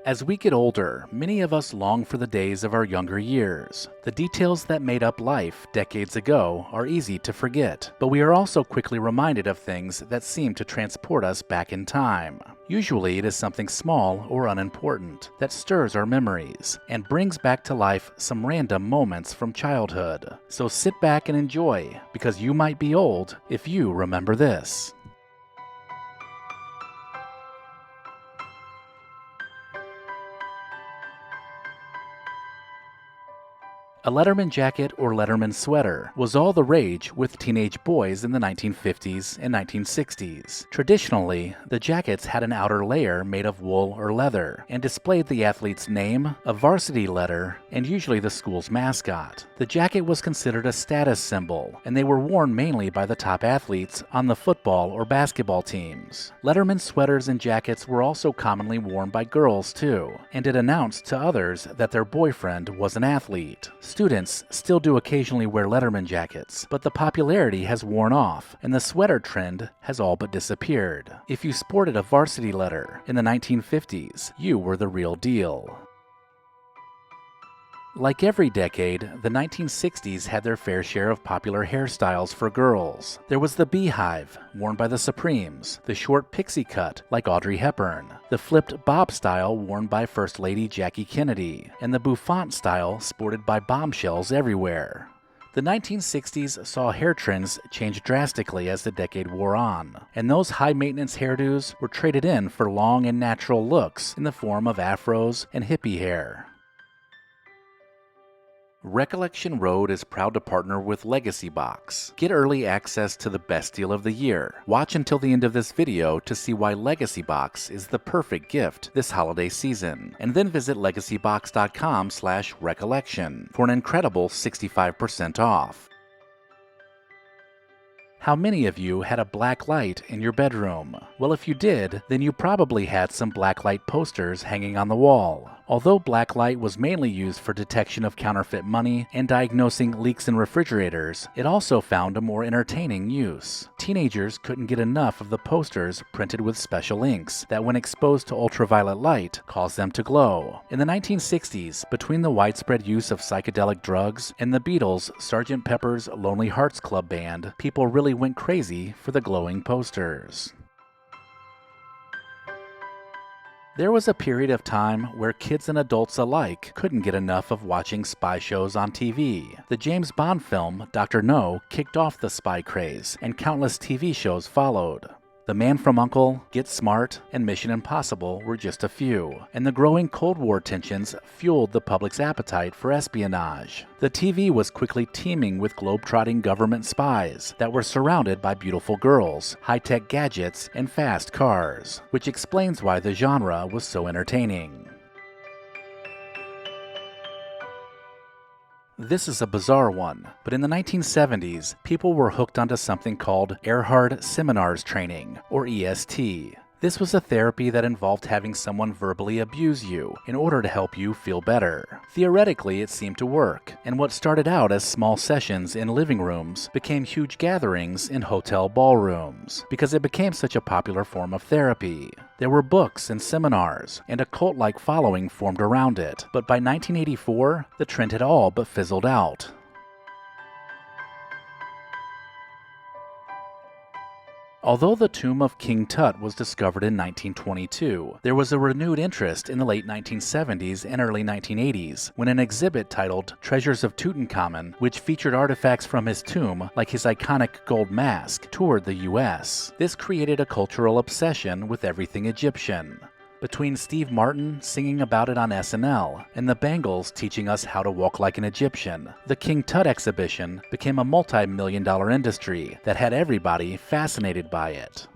As we get older, many of us long for the days of our younger years. The details that made up life decades ago are easy to forget, but we are also quickly reminded of things that seem to transport us back in time. Usually it is something small or unimportant that stirs our memories and brings back to life some random moments from childhood. So sit back and enjoy, because you might be old if you remember this. A Letterman jacket or Letterman sweater was all the rage with teenage boys in the 1950s and 1960s. Traditionally, the jackets had an outer layer made of wool or leather and displayed the athlete's name, a varsity letter, and usually the school's mascot. The jacket was considered a status symbol, and they were worn mainly by the top athletes on the football or basketball teams. Letterman sweaters and jackets were also commonly worn by girls too, and it announced to others that their boyfriend was an athlete. Students still do occasionally wear Letterman jackets, but the popularity has worn off, and the sweater trend has all but disappeared. If you sported a varsity letter in the 1950s, you were the real deal. Like every decade, the 1960s had their fair share of popular hairstyles for girls. There was the beehive, worn by the Supremes, the short pixie cut, like Audrey Hepburn, the flipped bob style worn by First Lady Jackie Kennedy, and the bouffant style sported by bombshells everywhere. The 1960s saw hair trends change drastically as the decade wore on, and those high-maintenance hairdos were traded in for long and natural looks in the form of afros and hippie hair. Recollection Road is proud to partner with Legacy Box. Get early access to the best deal of the year. Watch until the end of this video to see why Legacy Box is the perfect gift this holiday season, and then visit legacybox.com/recollection for an incredible 65% off. How many of you had a black light in your bedroom? Well, if you did, then you probably had some black light posters hanging on the wall. Although black light was mainly used for detection of counterfeit money and diagnosing leaks in refrigerators, it also found a more entertaining use. Teenagers couldn't get enough of the posters printed with special inks that, when exposed to ultraviolet light, caused them to glow. In the 1960s, between the widespread use of psychedelic drugs and the Beatles' Sgt. Pepper's Lonely Hearts Club Band, people really went crazy for the glowing posters. There was a period of time where kids and adults alike couldn't get enough of watching spy shows on TV. The James Bond film, Dr. No, kicked off the spy craze, and countless TV shows followed. The Man from U.N.C.L.E., Get Smart, and Mission Impossible were just a few, and the growing Cold War tensions fueled the public's appetite for espionage. The TV was quickly teeming with globe-trotting government spies that were surrounded by beautiful girls, high-tech gadgets, and fast cars, which explains why the genre was so entertaining. This is a bizarre one, but in the 1970s, people were hooked onto something called Erhard Seminars Training, or EST. This was a therapy that involved having someone verbally abuse you in order to help you feel better. Theoretically, it seemed to work, and what started out as small sessions in living rooms became huge gatherings in hotel ballrooms, because it became such a popular form of therapy. There were books and seminars, and a cult-like following formed around it, but by 1984, the trend had all but fizzled out. Although the tomb of King Tut was discovered in 1922, there was a renewed interest in the late 1970s and early 1980s when an exhibit titled Treasures of Tutankhamun, which featured artifacts from his tomb like his iconic gold mask, toured the US. This created a cultural obsession with everything Egyptian. Between Steve Martin singing about it on SNL and the Bangles teaching us how to walk like an Egyptian, the King Tut exhibition became a multi-million-dollar industry that had everybody fascinated by it.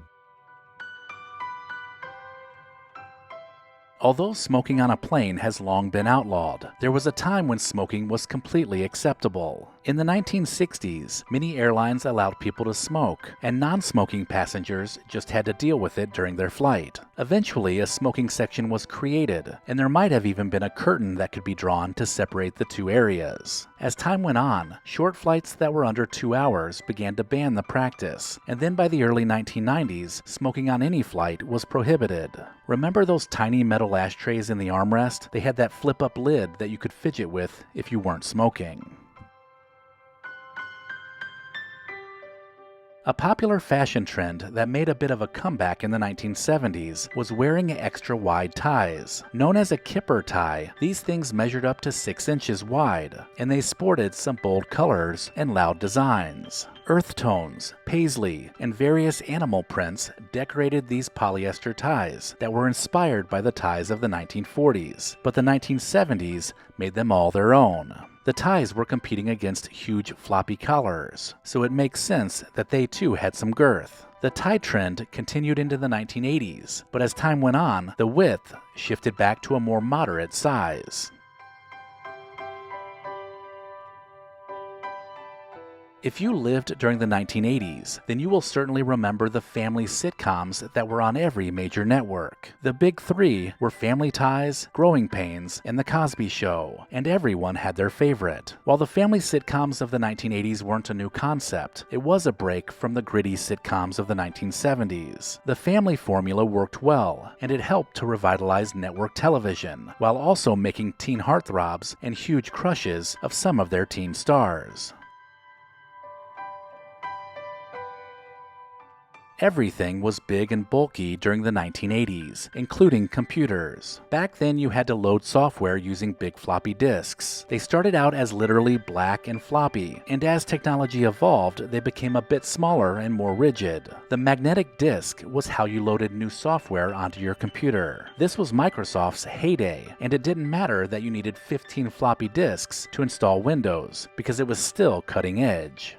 Although smoking on a plane has long been outlawed, there was a time when smoking was completely acceptable. In the 1960s, many airlines allowed people to smoke, and non-smoking passengers just had to deal with it during their flight. Eventually, a smoking section was created, and there might have even been a curtain that could be drawn to separate the two areas. As time went on, short flights that were under 2 hours began to ban the practice, and then by the early 1990s, smoking on any flight was prohibited. Remember those tiny metal ashtrays in the armrest? They had that flip-up lid that you could fidget with if you weren't smoking. A popular fashion trend that made a bit of a comeback in the 1970s was wearing extra wide ties. Known as a kipper tie, these things measured up to 6 inches wide, and they sported some bold colors and loud designs. Earth tones, paisley, and various animal prints decorated these polyester ties that were inspired by the ties of the 1940s, but the 1970s made them all their own. The ties were competing against huge floppy collars, so it makes sense that they too had some girth. The tie trend continued into the 1980s, but as time went on, the width shifted back to a more moderate size. If you lived during the 1980s, then you will certainly remember the family sitcoms that were on every major network. The big three were Family Ties, Growing Pains, and The Cosby Show, and everyone had their favorite. While the family sitcoms of the 1980s weren't a new concept, it was a break from the gritty sitcoms of the 1970s. The family formula worked well, and it helped to revitalize network television, while also making teen heartthrobs and huge crushes of some of their teen stars. Everything was big and bulky during the 1980s, including computers. Back then you had to load software using big floppy disks. They started out as literally black and floppy, and as technology evolved, they became a bit smaller and more rigid. The magnetic disk was how you loaded new software onto your computer. This was Microsoft's heyday, and it didn't matter that you needed 15 floppy disks to install Windows, because it was still cutting edge.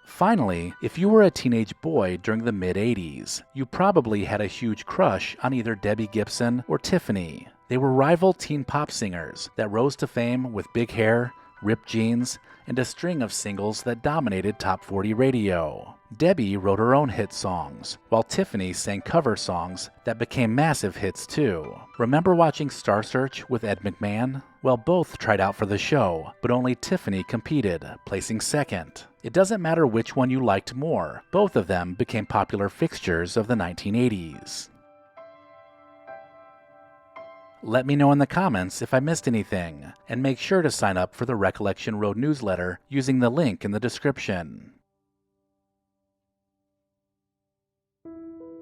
Finally, if you were a teenage boy during the mid-80s, you probably had a huge crush on either Debbie Gibson or Tiffany. They were rival teen pop singers that rose to fame with big hair, ripped jeans, and a string of singles that dominated Top 40 radio. Debbie wrote her own hit songs, while Tiffany sang cover songs that became massive hits too. Remember watching Star Search with Ed McMahon? Well, both tried out for the show, but only Tiffany competed, placing second. It doesn't matter which one you liked more, both of them became popular fixtures of the 1980s. Let me know in the comments if I missed anything, and make sure to sign up for the Recollection Road newsletter using the link in the description.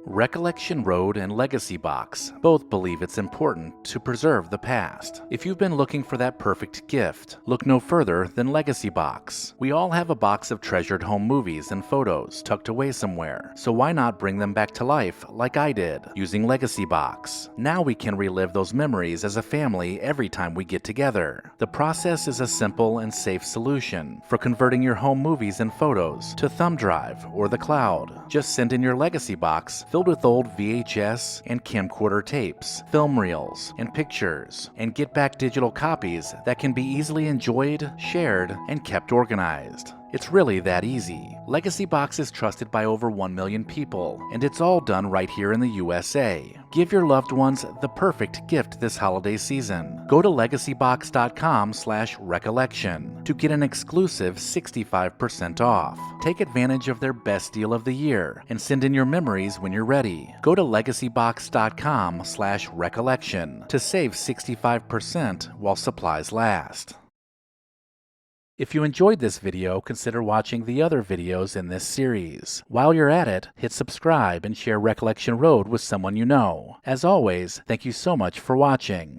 Recollection Road and Legacy Box both believe it's important to preserve the past. If you've been looking for that perfect gift, look no further than Legacy Box. We all have a box of treasured home movies and photos tucked away somewhere, so why not bring them back to life like I did using Legacy Box? Now we can relive those memories as a family every time we get together. The process is a simple and safe solution for converting your home movies and photos to thumb drive or the cloud. Just send in your Legacy Box filled with old VHS and camcorder tapes, film reels, and pictures, and get back digital copies that can be easily enjoyed, shared, and kept organized. It's really that easy. Legacy Box is trusted by over 1 million people, and it's all done right here in the USA. Give your loved ones the perfect gift this holiday season. Go to legacybox.com/recollection to get an exclusive 65% off. Take advantage of their best deal of the year and send in your memories when you're ready. Go to legacybox.com/recollection to save 65% while supplies last. If you enjoyed this video, consider watching the other videos in this series. While you're at it, hit subscribe and share Recollection Road with someone you know. As always, thank you so much for watching.